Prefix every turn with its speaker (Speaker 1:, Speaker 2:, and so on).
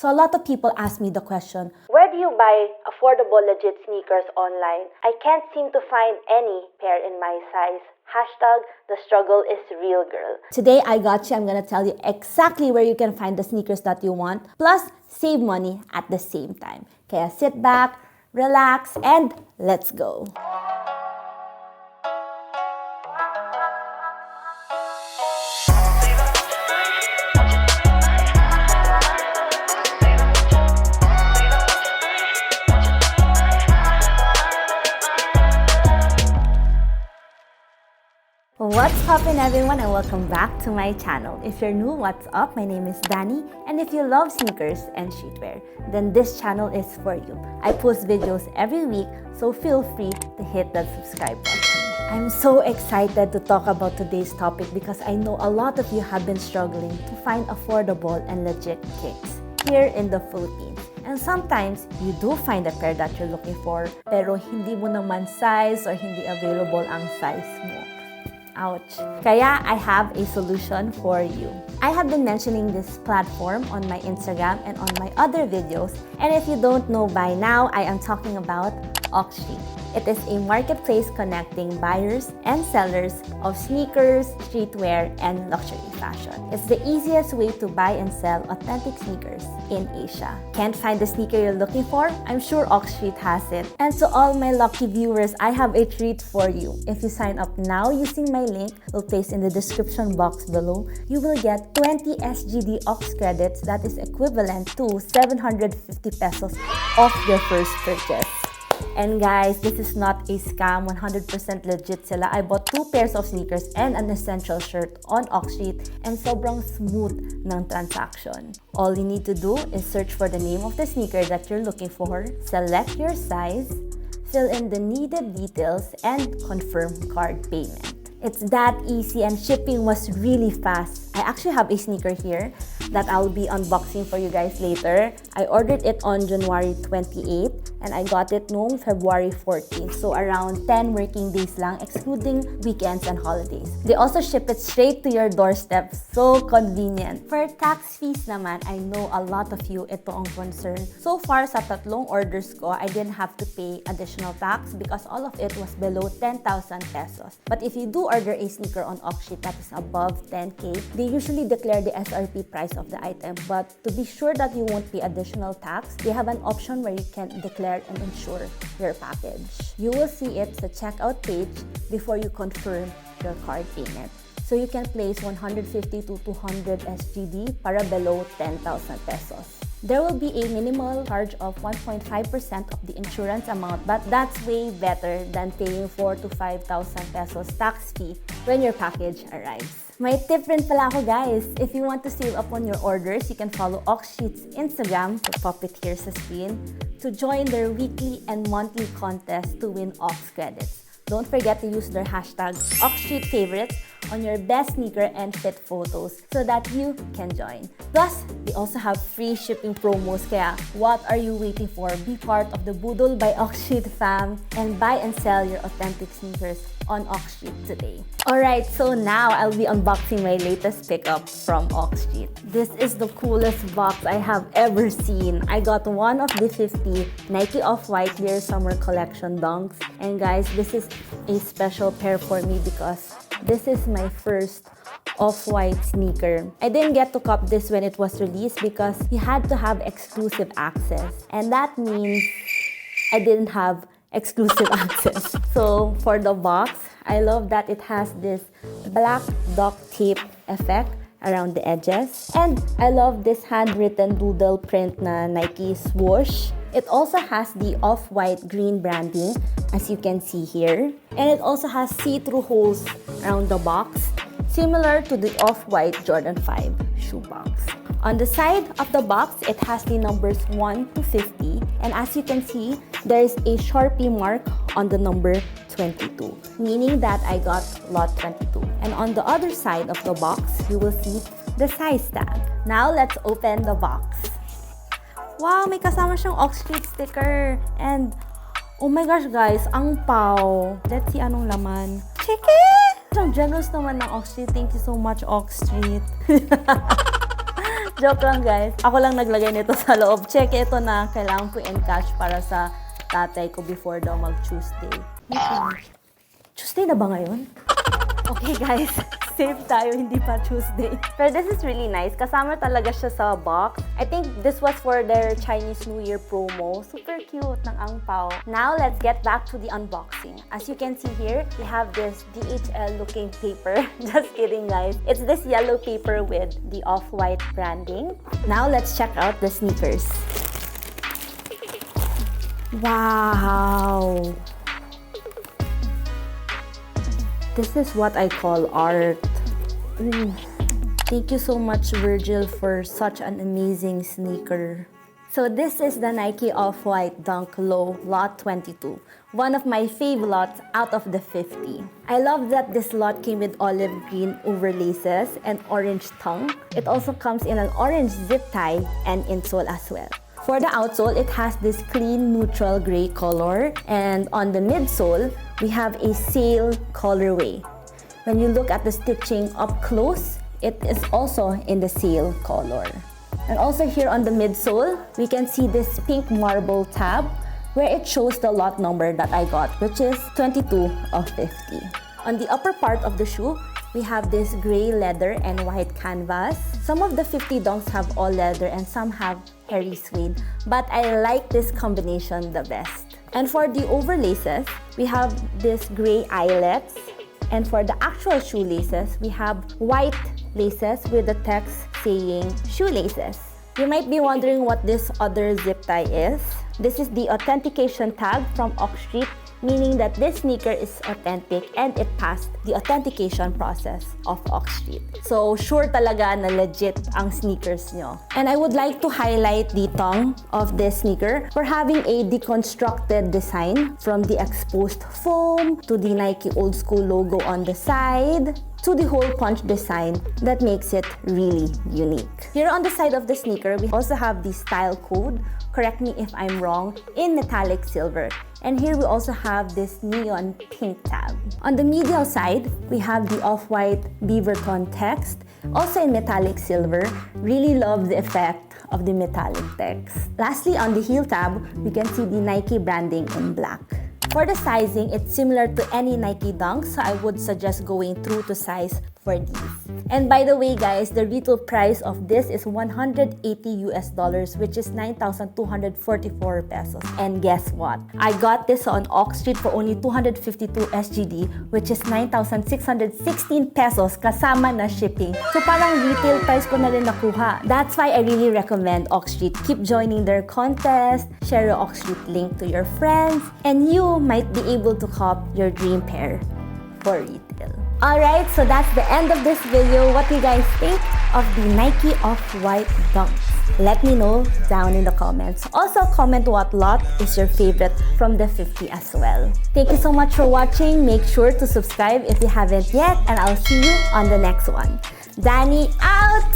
Speaker 1: So a lot of people ask me the question, where do you buy affordable legit sneakers online? I can't seem to find any pair in my size. Hashtag, the struggle is real, girl. Today, I got you. I'm gonna tell you exactly where you can find the sneakers that you want, plus save money at the same time. Kaya sit back, relax, and let's go. What's poppin' everyone, and welcome back to my channel. If you're new, what's up? My name is Dani, and if you love sneakers and streetwear, then this channel is for you. I post videos every week, so feel free to hit that subscribe button. I'm so excited to talk about today's topic because I know a lot of you have been struggling to find affordable and legit kicks here in the Philippines. And sometimes, you do find a pair that you're looking for, pero hindi mo naman size or hindi available ang size mo. Ouch. Kaya I have a solution for you. I have been mentioning this platform on my Instagram and on my other videos. And if you don't know by now, I am talking about oxstreet. It is a marketplace connecting buyers and sellers of sneakers, streetwear, and luxury fashion. It's the easiest way to buy and sell authentic sneakers in Asia. Can't find the sneaker you're looking for? I'm sure oxstreet has it. And to all my lucky viewers, I have a treat for you. If you sign up now using my link, we'll place in the description box below, you will get 20 SGD ox credits that is equivalent to 750 pesos off your first purchase. And guys, this is not a scam, 100% legit sila. I bought 2 pairs of sneakers and an essential shirt on oxstreet and sobrang smooth ng transaction. All you need to do is search for the name of the sneaker that you're looking for, select your size, fill in the needed details, and confirm card payment. It's that easy and shipping was really fast. I actually have a sneaker here that I'll be unboxing for you guys later. I ordered it on January 28 and I got it noong February 14. So around 10 working days lang, excluding weekends and holidays. They also ship it straight to your doorstep. So convenient. For tax fees naman, I know a lot of you ito ang concern. So far sa tatlong orders ko, I didn't have to pay additional tax because all of it was below 10,000 pesos. But if you do order a sneaker on oxstreet that is above 10K, they usually declare the SRP price of the item. But to be sure that you won't pay additional tax, they have an option where you can declare and insure your package. You will see it sa checkout page before you confirm your card payment. So you can place 150 to 200 SGD para below 10,000 pesos. There will be a minimal charge of 1.5% of the insurance amount, but that's way better than paying 4,000 to 5,000 pesos tax fee when your package arrives. May tip rin pala ako guys. If you want to save up on your orders, you can follow oxstreet's Instagram, to pop it here sa screen, to join their weekly and monthly contest to win ox credits. Don't forget to use their hashtag oxstreetfavorites on your best sneaker and fit photos so that you can join. Plus, they also have free shipping promos, kaya what are you waiting for? Be part of the Budol by Oxstreet fam and buy and sell your authentic sneakers on oxstreet today. Alright, so now I'll be unboxing my latest pickup from oxstreet. This is the coolest box I have ever seen. I got one of the 50 Nike Off-White Clear Summer Collection dunks. And guys, this is a special pair for me because this is my first Off-White sneaker. I didn't get to cop this when it was released because you had to have exclusive access. And that means I didn't have exclusive access. So for the box, I love that it has this black duct tape effect around the edges. And I love this handwritten doodle print na Nike swoosh. It also has the off-white green branding, as you can see here. And it also has see-through holes around the box, similar to the off-white Jordan 5 shoebox. On the side of the box, it has the numbers 1 to 50. And as you can see, there is a Sharpie mark on the number 22, meaning that I got lot 22. And on the other side of the box, you will see the size tag. Now, let's open the box. Wow, may kasama siyang oxstreet sticker. And, oh my gosh guys, ang pao. Let's see anong laman. Check it! Ang generous naman ng oxstreet. Thank you so much, oxstreet. Joke lang guys. Ako lang naglagay nito sa loob. Check ito na kailangan ko encash para sa tatay ko before daw mag-Tuesday. Tuesday na ba ngayon? Okay guys, safe tayo, hindi pa Tuesday. Pero this is really nice. Kasama talaga siya sa box. I think this was for their Chinese New Year promo. Super cute ng angpao. Now, let's get back to the unboxing. As you can see here, we have this DHL looking paper. Just kidding guys. It's this yellow paper with the off-white branding. Now, let's check out the sneakers. Wow! This is what I call art. Ooh. Thank you so much, Virgil, for such an amazing sneaker. So this is the Nike Off-White Dunk Low Lot 22. One of my fave lots out of the 50. I love that this lot came with olive green overlaces and orange tongue. It also comes in an orange zip tie and insole as well. For the outsole, it has this clean neutral gray color, and on the midsole, we have a sail colorway. When you look at the stitching up close, it is also in the sail color. And also here on the midsole, we can see this pink marble tab where it shows the lot number that I got, which is 22 of 50. On the upper part of the shoe, we have this gray leather and white canvas. Some of the 50 dunks have all leather and some have hairy suede, but I like this combination the best. And for the overlaces, we have this gray eyelets. And for the actual shoelaces, we have white laces with the text saying shoelaces. You might be wondering what this other zip tie is. This is the authentication tag from Oxstreet, meaning that this sneaker is authentic and it passed the authentication process of Oxstreet. So, sure talaga na legit ang sneakers nyo. And I would like to highlight the tongue of this sneaker for having a deconstructed design from the exposed foam to the Nike old school logo on the side to the hole punch design that makes it really unique. Here on the side of the sneaker, we also have the style code, correct me if I'm wrong, in metallic silver. And here we also have this neon pink tab. On the medial side, we have the off-white beaverton text, also in metallic silver. Really love the effect of the metallic text. Lastly, on the heel tab, we can see the Nike branding in black. For the sizing, it's similar to any Nike Dunk, so I would suggest going through to size for these. And by the way guys, the retail price of this is $180 US, which is 9,244 pesos. And guess what? I got this on Oxstreet for only 252 SGD, which is 9,616 pesos kasama na shipping. So parang retail price ko na rin nakuha. That's why I really recommend Oxstreet. Keep joining their contest, share your Oxstreet link to your friends, and you might be able to cop your dream pair for retail. Alright, so that's the end of this video. What do you guys think of the Nike Off-White Dunks? Let me know down in the comments. Also, comment what lot is your favorite from the 50 as well. Thank you so much for watching. Make sure to subscribe if you haven't yet, and I'll see you on the next one. Dani out!